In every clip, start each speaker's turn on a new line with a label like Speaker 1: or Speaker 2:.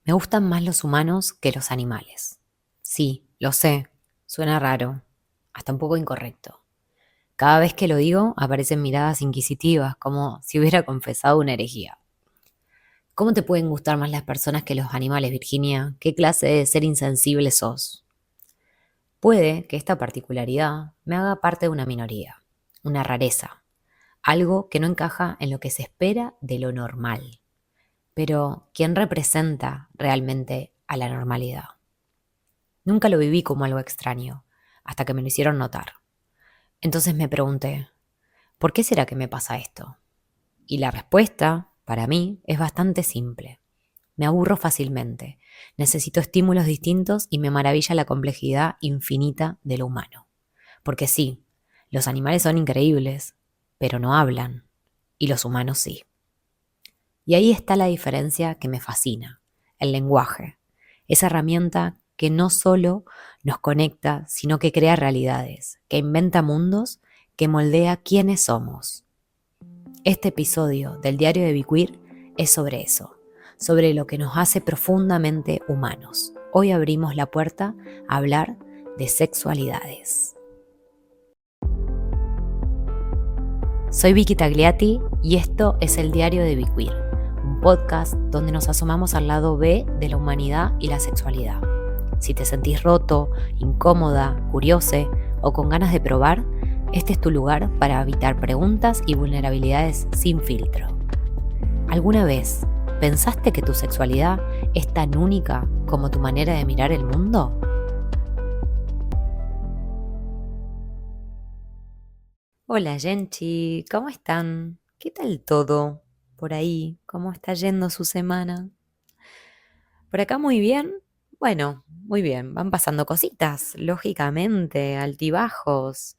Speaker 1: Me gustan más los humanos que los animales. Sí, lo sé, suena raro, hasta un poco incorrecto. Cada vez que lo digo aparecen miradas inquisitivas, como si hubiera confesado una herejía. ¿Cómo te pueden gustar más las personas que los animales, Virginia? ¿Qué clase de ser insensible sos? Puede que esta particularidad me haga parte de una minoría, una rareza, algo que no encaja en lo que se espera de lo normal. Pero, ¿quién representa realmente a la normalidad? Nunca lo viví como algo extraño, hasta que me lo hicieron notar. Entonces me pregunté, ¿por qué será que me pasa esto? Y la respuesta, para mí, es bastante simple. Me aburro fácilmente, necesito estímulos distintos y me maravilla la complejidad infinita de lo humano. Porque sí, los animales son increíbles, pero no hablan, y los humanos sí. Y ahí está la diferencia que me fascina, el lenguaje, esa herramienta que no solo nos conecta, sino que crea realidades, que inventa mundos, que moldea quiénes somos. Este episodio del diario de Biquir es sobre eso, sobre lo que nos hace profundamente humanos. Hoy abrimos la puerta a hablar de sexualidades. Soy Vicky Tagliati y esto es el diario de Biquir, un podcast donde nos asomamos al lado B de la humanidad y la sexualidad. Si te sentís roto, incómoda, curiosa o con ganas de probar, este es tu lugar para evitar preguntas y vulnerabilidades sin filtro. ¿Alguna vez pensaste que tu sexualidad es tan única como tu manera de mirar el mundo? Hola Genchi, ¿cómo están? ¿Qué tal todo por ahí? ¿Cómo está yendo su semana? Por acá muy bien. Bueno, muy bien. Van pasando cositas, lógicamente, altibajos.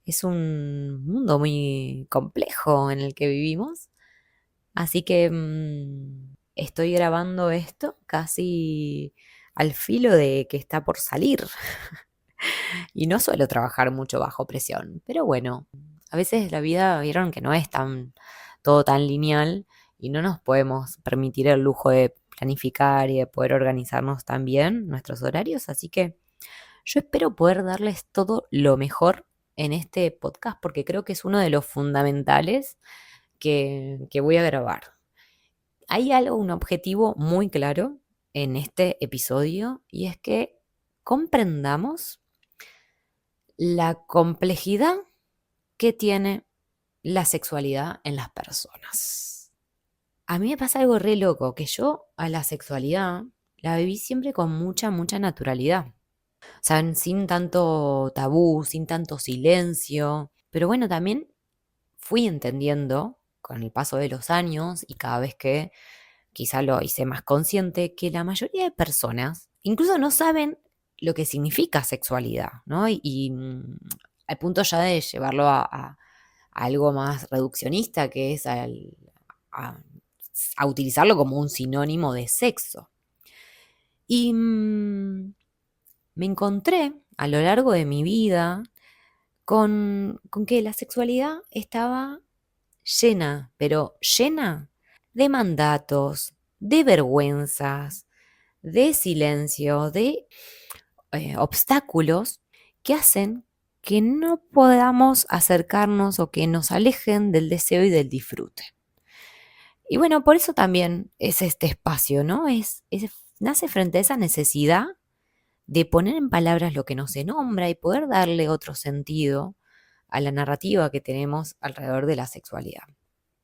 Speaker 1: Es un mundo muy complejo en el que vivimos. Así que estoy grabando esto casi al filo de que está por salir. Y no suelo trabajar mucho bajo presión. Pero bueno, a veces la vida, vieron que no es todo tan lineal y no nos podemos permitir el lujo de planificar y de poder organizarnos tan bien nuestros horarios. Así que yo espero poder darles todo lo mejor en este podcast porque creo que es uno de los fundamentales que voy a grabar. Hay algo, un objetivo muy claro en este episodio y es que comprendamos la complejidad que tiene la sexualidad en las personas. A mí me pasa algo re loco, que yo a la sexualidad la viví siempre con mucha naturalidad. O sea, sin tanto tabú, sin tanto silencio. Pero bueno, también fui entendiendo con el paso de los años y cada vez que quizá lo hice más consciente, que la mayoría de personas incluso no saben lo que significa sexualidad, ¿no? Al punto ya de llevarlo a algo más reduccionista, que es a, a utilizarlo como un sinónimo de sexo. Y me encontré a lo largo de mi vida con que la sexualidad estaba llena, pero llena de mandatos, de vergüenzas, de silencio, de obstáculos que hacen que no podamos acercarnos o que nos alejen del deseo y del disfrute. Y bueno, por eso también es este espacio, ¿no? Nace frente a esa necesidad de poner en palabras lo que no se nombra y poder darle otro sentido a la narrativa que tenemos alrededor de la sexualidad.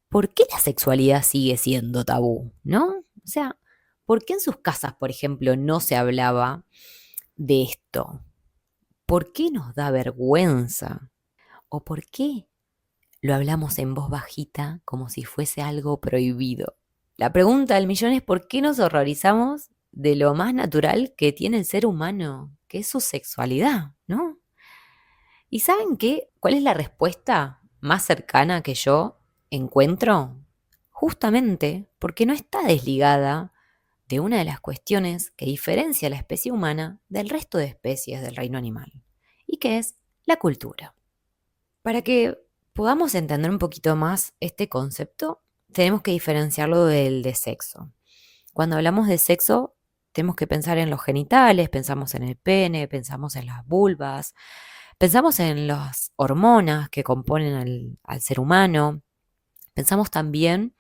Speaker 1: ¿Por qué la sexualidad sigue siendo tabú? ¿No? O sea, ¿por qué en sus casas, por ejemplo, no se hablaba de esto? ¿Por qué nos da vergüenza? ¿O por qué lo hablamos en voz bajita como si fuese algo prohibido? La pregunta del millón es ¿por qué nos horrorizamos de lo más natural que tiene el ser humano, que es su sexualidad, ¿no? ¿Y saben qué? ¿Cuál es la respuesta más cercana que yo encuentro? Justamente porque no está desligada de una de las cuestiones que diferencia a la especie humana del resto de especies del reino animal, y que es la cultura. Para que podamos entender un poquito más este concepto, tenemos que diferenciarlo del de sexo. Cuando hablamos de sexo, tenemos que pensar en los genitales, pensamos en el pene, pensamos en las vulvas, pensamos en las hormonas que componen al ser humano, pensamos también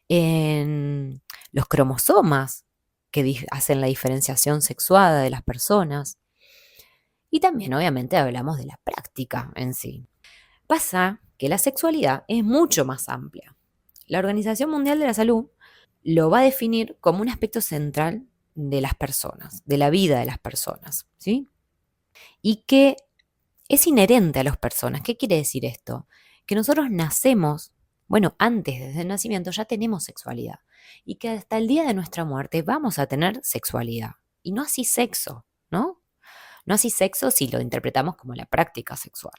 Speaker 1: en los cromosomas que hacen la diferenciación sexuada de las personas. Y también, obviamente, hablamos de la práctica en sí. Pasa que la sexualidad es mucho más amplia. La Organización Mundial de la Salud lo va a definir como un aspecto central de las personas, de la vida de las personas, ¿sí? Y que es inherente a las personas. ¿Qué quiere decir esto? Que nosotros nacemos, bueno, antes, desde el nacimiento, ya tenemos sexualidad. Y que hasta el día de nuestra muerte vamos a tener sexualidad. Y no así sexo, ¿no? No así sexo si lo interpretamos como la práctica sexual.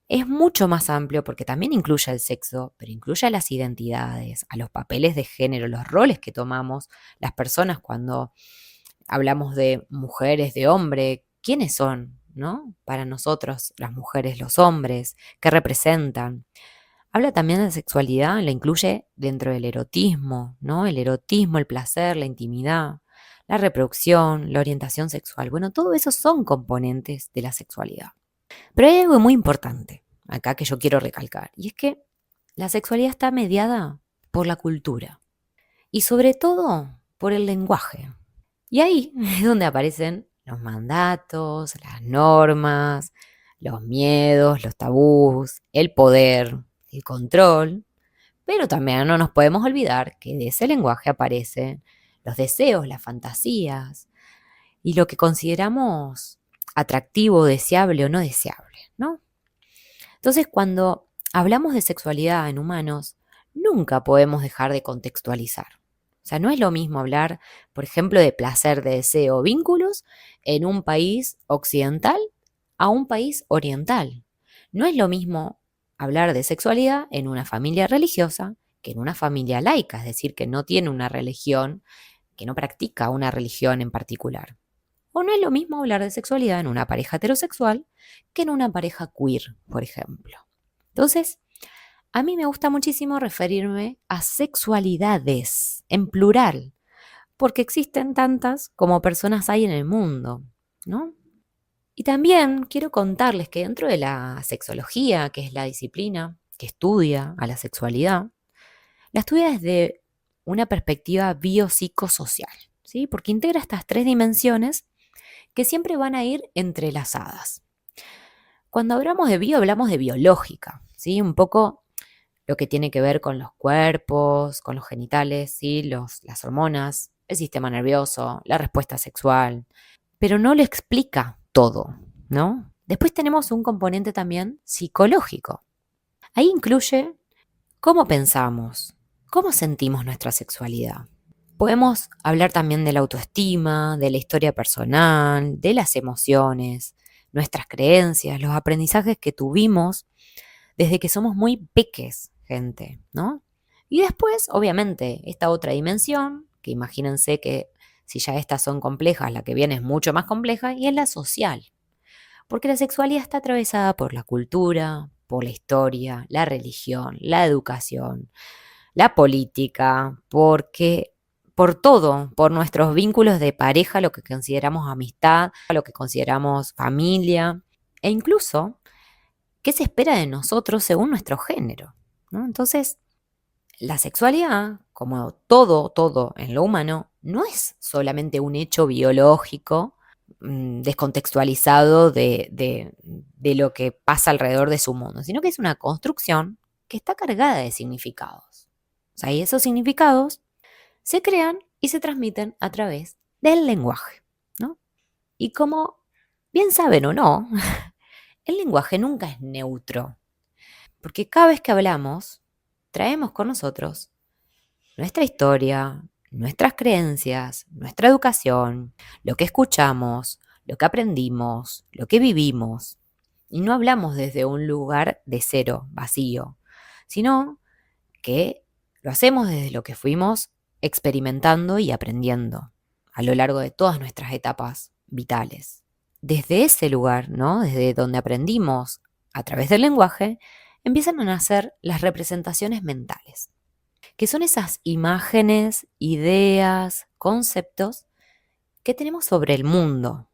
Speaker 1: Es mucho más amplio porque también incluye el sexo, pero incluye a las identidades, a los papeles de género, los roles que tomamos las personas cuando hablamos de mujeres, de hombre, ¿quiénes son, no? Para nosotros, las mujeres, los hombres, ¿qué representan? Habla también de sexualidad, la incluye dentro del erotismo, ¿no? El erotismo, el placer, la intimidad, la reproducción, la orientación sexual. Bueno, todo eso son componentes de la sexualidad. Pero hay algo muy importante acá que yo quiero recalcar, y es que la sexualidad está mediada por la cultura y sobre todo por el lenguaje. Y ahí es donde aparecen los mandatos, las normas, los miedos, los tabús, el poder, el control. Pero también no nos podemos olvidar que de ese lenguaje aparecen los deseos, las fantasías y lo que consideramos atractivo, deseable o no deseable, ¿no? Entonces, cuando hablamos de sexualidad en humanos, nunca podemos dejar de contextualizar. O sea, no es lo mismo hablar, por ejemplo, de placer, de deseo, vínculos en un país occidental a un país oriental. No es lo mismo hablar de sexualidad en una familia religiosa que en una familia laica, es decir, que no tiene una religión, que no practica una religión en particular. O no es lo mismo hablar de sexualidad en una pareja heterosexual que en una pareja queer, por ejemplo. Entonces, a mí me gusta muchísimo referirme a sexualidades en plural, porque existen tantas como personas hay en el mundo, ¿no? Y también quiero contarles que dentro de la sexología, que es la disciplina que estudia a la sexualidad, la estudia desde una perspectiva biopsicosocial, ¿sí? Porque integra estas tres dimensiones que siempre van a ir entrelazadas. Cuando hablamos de bio, hablamos de biológica, ¿sí? Un poco lo que tiene que ver con los cuerpos, con los genitales, ¿sí? Las hormonas, el sistema nervioso, la respuesta sexual, pero no lo explica todo, ¿no? Después tenemos un componente también psicológico. Ahí incluye cómo pensamos, cómo sentimos nuestra sexualidad. Podemos hablar también de la autoestima, de la historia personal, de las emociones, nuestras creencias, los aprendizajes que tuvimos desde que somos muy peques, gente, ¿no? Y después, obviamente, esta otra dimensión, que imagínense que si ya estas son complejas, la que viene es mucho más compleja, y es la social. Porque la sexualidad está atravesada por la cultura, por la historia, la religión, la educación, la política, porque por todo, por nuestros vínculos de pareja, lo que consideramos amistad, lo que consideramos familia, e incluso qué se espera de nosotros según nuestro género, ¿no? Entonces, la sexualidad, como todo en lo humano, no es solamente un hecho biológico descontextualizado de lo que pasa alrededor de su mundo, sino que es una construcción que está cargada de significados. O sea, y esos significados se crean y se transmiten a través del lenguaje, ¿no? Y como bien saben o no, el lenguaje nunca es neutro, porque cada vez que hablamos, traemos con nosotros nuestra historia, nuestras creencias, nuestra educación, lo que escuchamos, lo que aprendimos, lo que vivimos. Y no hablamos desde un lugar de cero, vacío, sino que lo hacemos desde lo que fuimos experimentando y aprendiendo a lo largo de todas nuestras etapas vitales. Desde ese lugar, ¿no? Desde donde aprendimos a través del lenguaje, empiezan a nacer las representaciones mentales, que son esas imágenes, ideas, conceptos que tenemos sobre el mundo.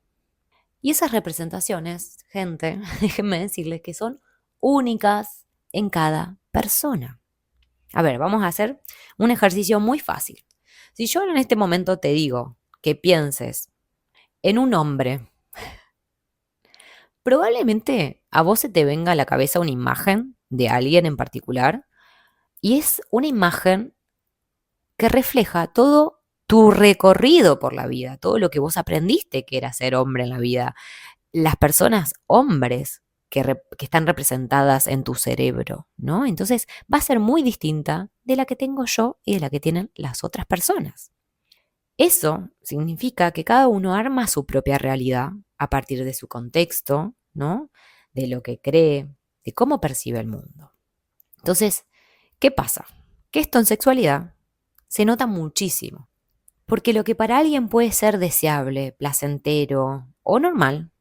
Speaker 1: Y esas representaciones, gente, déjenme decirles que son únicas en cada persona. A ver, vamos a hacer un ejercicio muy fácil. Si yo en este momento te digo que pienses en un hombre, probablemente a vos se te venga a la cabeza una imagen de alguien en particular y es una imagen que refleja todo tu recorrido por la vida, todo lo que vos aprendiste que era ser hombre en la vida, las personas hombres que están representadas en tu cerebro, ¿no? Entonces va a ser muy distinta de la que tengo yo y de la que tienen las otras personas. Eso significa que cada uno arma su propia realidad a partir de su contexto, ¿no? De lo que cree, de cómo percibe el mundo. Entonces, ¿qué pasa? Que esto en sexualidad se nota muchísimo, porque lo que para alguien puede ser deseable, placentero o normal,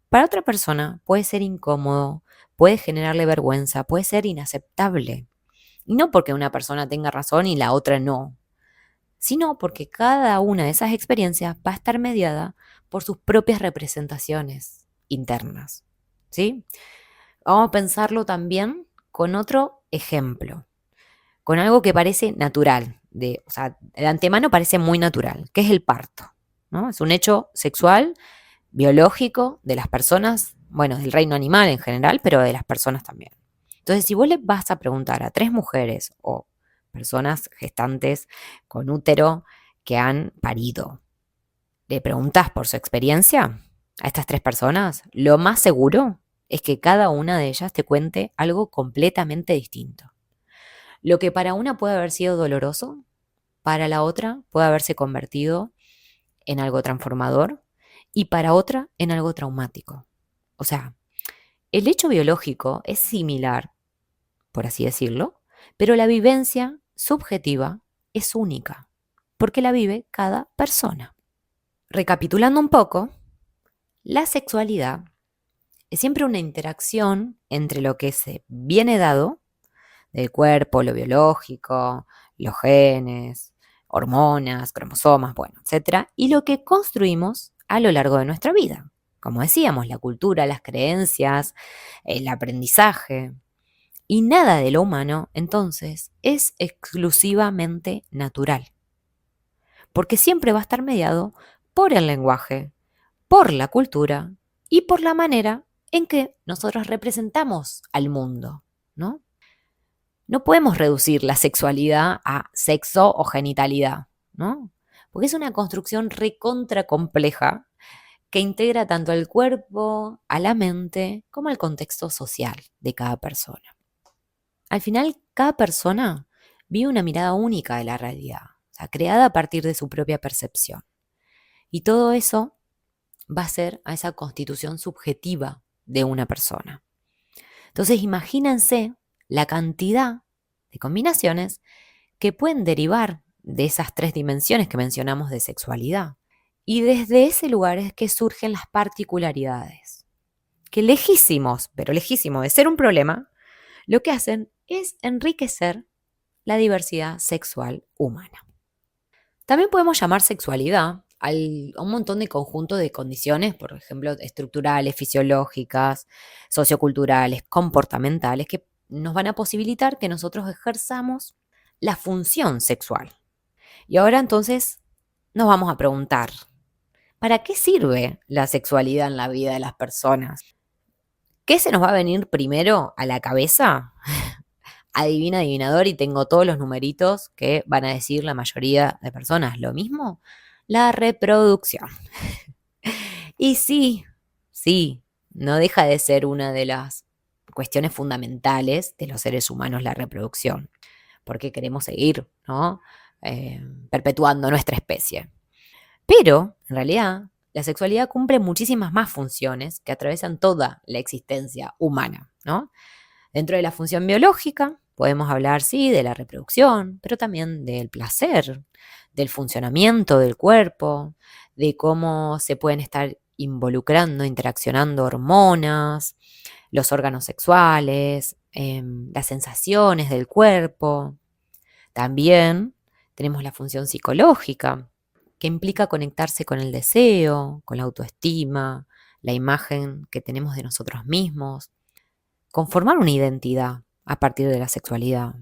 Speaker 1: para otra persona puede ser incómodo, puede generarle vergüenza, puede ser inaceptable. Y no porque una persona tenga razón y la otra no, sino porque cada una de esas experiencias va a estar mediada por sus propias representaciones internas. ¿Sí? Vamos a pensarlo también con otro ejemplo, con algo que parece natural, o sea, de antemano parece muy natural, que es el parto, ¿no? Es un hecho sexual, biológico de las personas, bueno, del reino animal en general, pero de las personas también. Entonces, si vos le vas a preguntar a 3 mujeres o personas gestantes con útero que han parido, le preguntás por su experiencia a estas 3 personas, lo más seguro es que cada una de ellas te cuente algo completamente distinto. Lo que para una puede haber sido doloroso, para la otra puede haberse convertido en algo transformador y para otra en algo traumático. O sea, el hecho biológico es similar, por así decirlo, pero la vivencia subjetiva es única, porque la vive cada persona. Recapitulando un poco, la sexualidad es siempre una interacción entre lo que se viene dado del cuerpo, lo biológico, los genes, hormonas, cromosomas, bueno, etcétera, y lo que construimos a lo largo de nuestra vida. Como decíamos, la cultura, las creencias, el aprendizaje. Y nada de lo humano, entonces, es exclusivamente natural. Porque siempre va a estar mediado por el lenguaje, por la cultura y por la manera en que nosotros representamos al mundo, ¿no? No podemos reducir la sexualidad a sexo o genitalidad, ¿no? Porque es una construcción recontra compleja que integra tanto al cuerpo, a la mente, como al contexto social de cada persona. Al final, cada persona vive una mirada única de la realidad, o sea, creada a partir de su propia percepción. Y todo eso va a ser a esa constitución subjetiva de una persona. Entonces, imagínense la cantidad de combinaciones que pueden derivar de esas 3 dimensiones que mencionamos de sexualidad. Y desde ese lugar es que surgen las particularidades, que lejísimos, pero lejísimos de ser un problema, lo que hacen es enriquecer la diversidad sexual humana. También podemos llamar sexualidad a un montón de conjuntos de condiciones, por ejemplo, estructurales, fisiológicas, socioculturales, comportamentales, que nos van a posibilitar que nosotros ejerzamos la función sexual. Y ahora entonces nos vamos a preguntar, ¿para qué sirve la sexualidad en la vida de las personas? ¿Qué se nos va a venir primero a la cabeza? Adivina, adivinador, y tengo todos los numeritos que van a decir la mayoría de personas. ¿Lo mismo? La reproducción. Y sí, sí, no deja de ser una de las cuestiones fundamentales de los seres humanos la reproducción, porque queremos seguir, ¿no? Perpetuando nuestra especie. Pero, en realidad, la sexualidad cumple muchísimas más funciones que atraviesan toda la existencia humana, ¿no? Dentro de la función biológica, podemos hablar, sí, de la reproducción, pero también del placer, del funcionamiento del cuerpo, de cómo se pueden estar involucrando, interaccionando hormonas, los órganos sexuales, las sensaciones del cuerpo. También tenemos la función psicológica, que implica conectarse con el deseo, con la autoestima, la imagen que tenemos de nosotros mismos, conformar una identidad a partir de la sexualidad.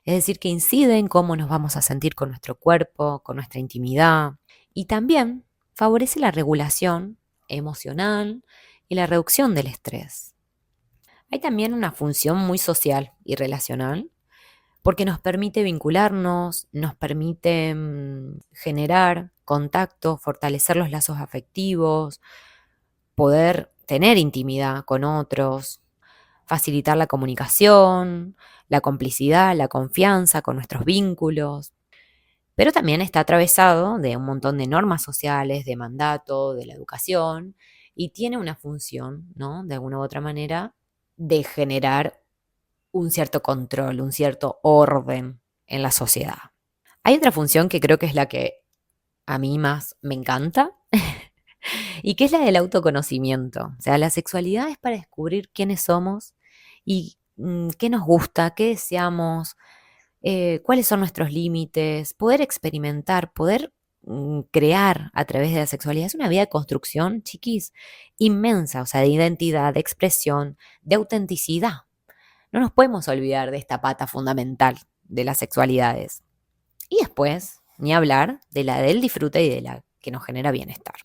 Speaker 1: Es decir, que incide en cómo nos vamos a sentir con nuestro cuerpo, con nuestra intimidad, y también favorece la regulación emocional y la reducción del estrés. Hay también una función muy social y relacional porque nos permite vincularnos, nos permite generar contacto, fortalecer los lazos afectivos, poder tener intimidad con otros, facilitar la comunicación, la complicidad, la confianza con nuestros vínculos, pero también está atravesado de un montón de normas sociales, de mandato, de la educación, y tiene una función, ¿no? De alguna u otra manera, de generar un cierto control, un cierto orden en la sociedad. Hay otra función que creo que es la que a mí más me encanta y que es la del autoconocimiento. O sea, la sexualidad es para descubrir quiénes somos y qué nos gusta, qué deseamos, cuáles son nuestros límites, poder experimentar, poder crear a través de la sexualidad. Es una vía de construcción, chiquis, inmensa, o sea, de identidad, de expresión, de autenticidad. No nos podemos olvidar de esta pata fundamental de las sexualidades. Y después, ni hablar de la del disfrute y de la que nos genera bienestar.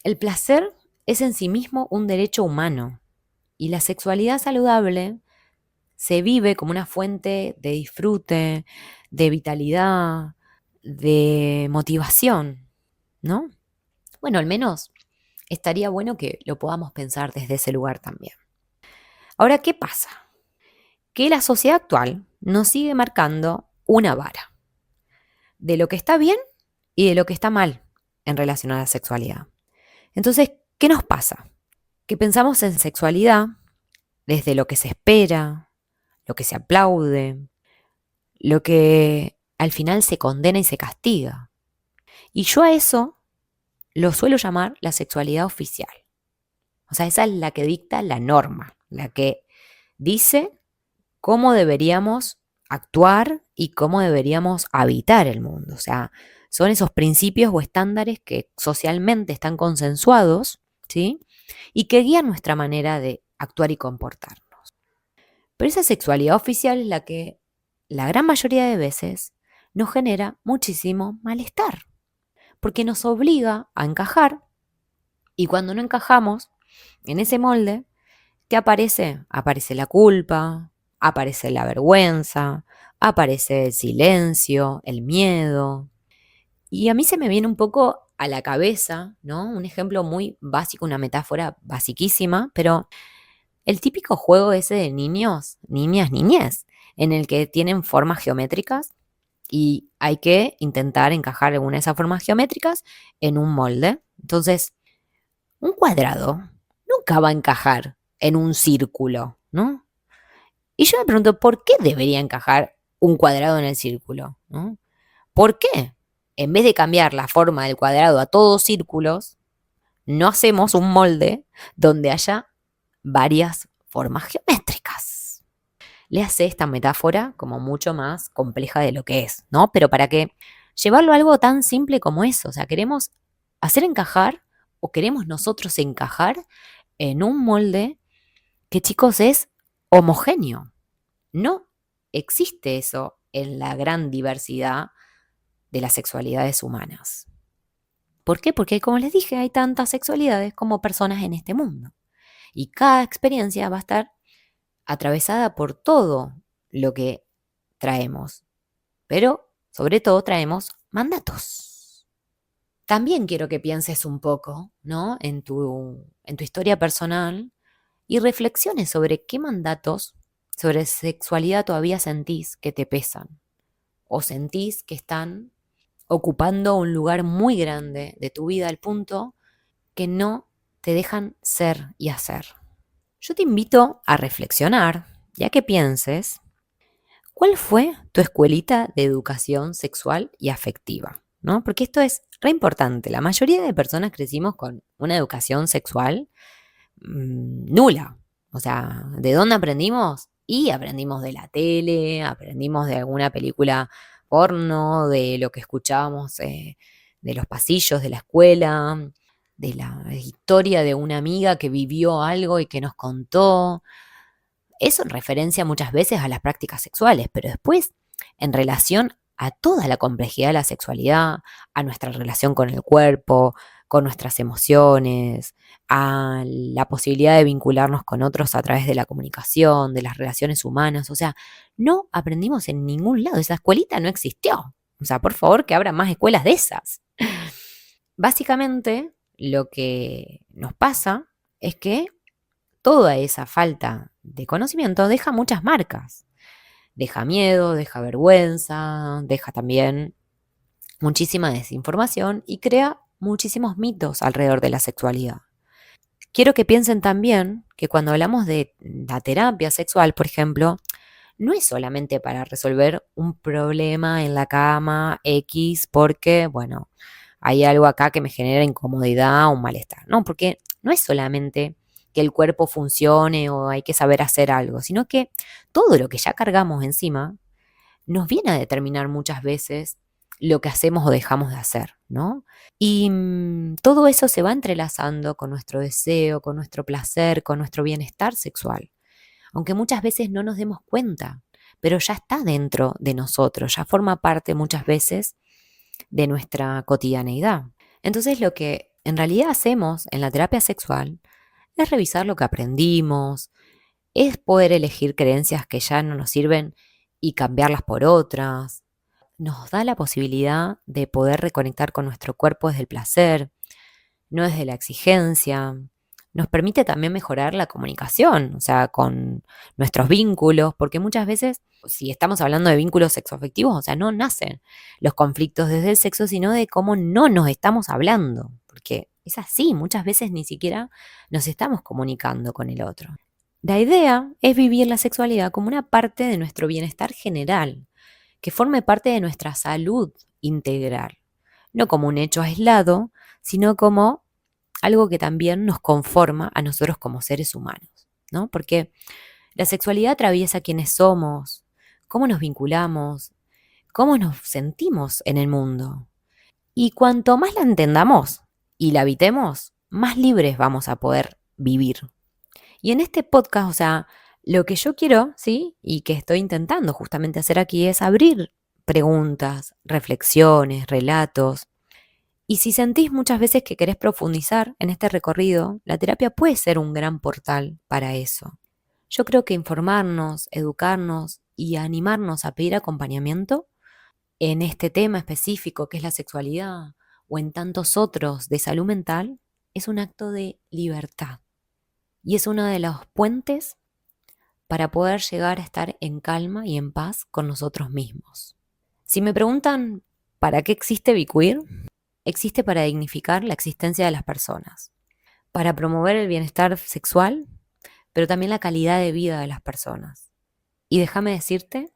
Speaker 1: El placer es en sí mismo un derecho humano y la sexualidad saludable se vive como una fuente de disfrute, de vitalidad, de motivación, ¿no? Bueno, al menos estaría bueno que lo podamos pensar desde ese lugar también. Ahora, ¿qué pasa? Que la sociedad actual nos sigue marcando una vara de lo que está bien y de lo que está mal en relación a la sexualidad. Entonces, ¿qué nos pasa? Que pensamos en sexualidad desde lo que se espera, lo que se aplaude, lo que al final se condena y se castiga. Y yo a eso lo suelo llamar la sexualidad oficial. O sea, esa es la que dicta la norma, la que dice cómo deberíamos actuar y cómo deberíamos habitar el mundo. O sea, son esos principios o estándares que socialmente están consensuados, ¿sí? Y que guían nuestra manera de actuar y comportarnos. Pero esa sexualidad oficial es la que la gran mayoría de veces nos genera muchísimo malestar, porque nos obliga a encajar y cuando no encajamos en ese molde, ¿qué aparece? Aparece la culpa, aparece la vergüenza, aparece el silencio, el miedo. Y a mí se me viene un poco a la cabeza, ¿no? Un ejemplo muy básico, una metáfora basiquísima, pero el típico juego ese de niños, niñas, niñez, en el que tienen formas geométricas y hay que intentar encajar alguna de esas formas geométricas en un molde. Entonces, un cuadrado nunca va a encajar en un círculo, ¿no? Y yo me pregunto, ¿por qué debería encajar un cuadrado en el círculo? ¿No? ¿Por qué? En vez de cambiar la forma del cuadrado a todos círculos, no hacemos un molde donde haya varias formas geométricas. Le hace esta metáfora como mucho más compleja de lo que es, ¿no? Pero para que llevarlo a algo tan simple como eso, o sea, queremos hacer encajar o queremos nosotros encajar en un molde que, chicos, es homogéneo. No existe eso en la gran diversidad de las sexualidades humanas. ¿Por qué? Porque, como les dije, hay tantas sexualidades como personas en este mundo. Y cada experiencia va a estar atravesada por todo lo que traemos. Pero, sobre todo, traemos mandatos. También quiero que pienses un poco, ¿no? En tu historia personal y reflexiones sobre qué mandatos sobre sexualidad todavía sentís que te pesan o sentís que están ocupando un lugar muy grande de tu vida al punto que no te dejan ser y hacer. Yo te invito a reflexionar, ya que pienses, ¿cuál fue tu escuelita de educación sexual y afectiva? ¿No? Porque esto es re importante. La mayoría de personas crecimos con una educación sexual nula. O sea, ¿de dónde aprendimos? Y aprendimos de la tele, aprendimos de alguna película porno, de lo que escuchábamos de los pasillos de la escuela, de la historia de una amiga que vivió algo y que nos contó. Eso en referencia muchas veces a las prácticas sexuales, pero después en relación a toda la complejidad de la sexualidad, a nuestra relación con el cuerpo, con nuestras emociones, a la posibilidad de vincularnos con otros a través de la comunicación, de las relaciones humanas. O sea, no aprendimos en ningún lado. Esa escuelita no existió. O sea, por favor, que abran más escuelas de esas. Básicamente, lo que nos pasa es que toda esa falta de conocimiento deja muchas marcas. Deja miedo, deja vergüenza, deja también muchísima desinformación y crea muchísimos mitos alrededor de la sexualidad. Quiero que piensen también que cuando hablamos de la terapia sexual, por ejemplo, no es solamente para resolver un problema en la cama X porque, bueno, hay algo acá que me genera incomodidad o un malestar. No, porque no es solamente que el cuerpo funcione o hay que saber hacer algo, sino que todo lo que ya cargamos encima nos viene a determinar muchas veces lo que hacemos o dejamos de hacer, ¿no? Y todo eso se va entrelazando con nuestro deseo, con nuestro placer, con nuestro bienestar sexual, aunque muchas veces no nos demos cuenta, pero ya está dentro de nosotros, ya forma parte muchas veces de nuestra cotidianeidad. Entonces lo que en realidad hacemos en la terapia sexual es revisar lo que aprendimos, es poder elegir creencias que ya no nos sirven y cambiarlas por otras. Nos da la posibilidad de poder reconectar con nuestro cuerpo desde el placer, no desde la exigencia. Nos permite también mejorar la comunicación, o sea, con nuestros vínculos, porque muchas veces, si estamos hablando de vínculos sexoafectivos, o sea, no nacen los conflictos desde el sexo, sino de cómo no nos estamos hablando, porque es así, muchas veces ni siquiera nos estamos comunicando con el otro. La idea es vivir la sexualidad como una parte de nuestro bienestar general, que forme parte de nuestra salud integral, no como un hecho aislado, sino como algo que también nos conforma a nosotros como seres humanos, ¿no? Porque la sexualidad atraviesa quiénes somos, cómo nos vinculamos, cómo nos sentimos en el mundo. Y cuanto más la entendamos y la habitemos, más libres vamos a poder vivir. Y en este podcast, o sea, lo que yo quiero, ¿sí? Y que estoy intentando justamente hacer aquí es abrir preguntas, reflexiones, relatos. Y si sentís muchas veces que querés profundizar en este recorrido, la terapia puede ser un gran portal para eso. Yo creo que informarnos, educarnos y animarnos a pedir acompañamiento en este tema específico que es la sexualidad o en tantos otros de salud mental es un acto de libertad y es uno de los puentes para poder llegar a estar en calma y en paz con nosotros mismos. Si me preguntan ¿para qué existe Biqueer? Existe para dignificar la existencia de las personas, para promover el bienestar sexual, pero también la calidad de vida de las personas. Y déjame decirte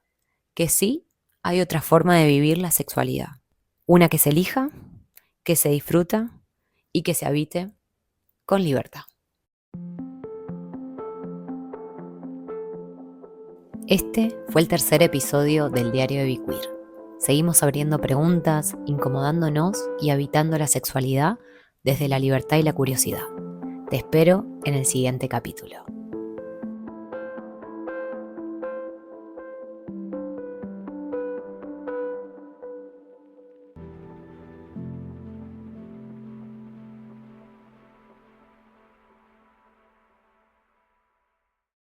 Speaker 1: que sí hay otra forma de vivir la sexualidad. Una que se elija, que se disfruta y que se habite con libertad. Este fue el tercer episodio del Diario de Biqueer. Seguimos abriendo preguntas, incomodándonos y habitando la sexualidad desde la libertad y la curiosidad. Te espero en el siguiente capítulo.